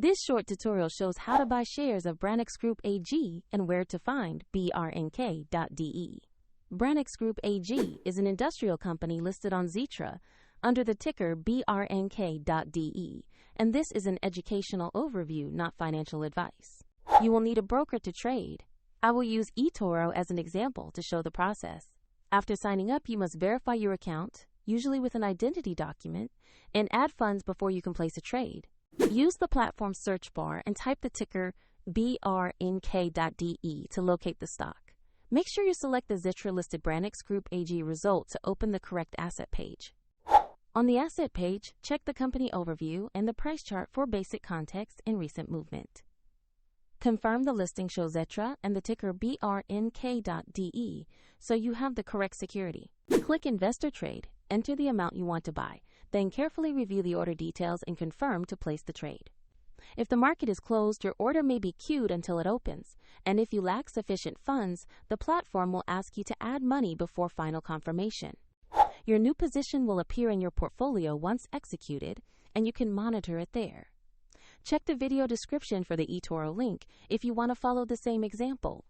This short tutorial shows how to buy shares of Branicks Group AG and where to find brnk.de. Branicks Group AG is an industrial company listed on Xetra under the ticker brnk.de, and this is an educational overview, not financial advice. You will need a broker to trade. I will use eToro as an example to show the process. After signing up, you must verify your account, usually with an identity document, and add funds before you can place a trade. Use the platform search bar and type the ticker brnk.de to locate the stock. Make sure you select the Xetra-listed Branicks Group AG result to open the correct asset page. On the asset page, check the company overview and the price chart for basic context and recent movement. Confirm the listing shows Xetra and the ticker brnk.de so you have the correct security. Click Investor Trade, enter the amount you want to buy, then carefully review the order details and confirm to place the trade. If the market is closed, your order may be queued until it opens, and if you lack sufficient funds, the platform will ask you to add money before final confirmation. Your new position will appear in your portfolio once executed, and you can monitor it there. Check the video description for the eToro link if you want to follow the same example.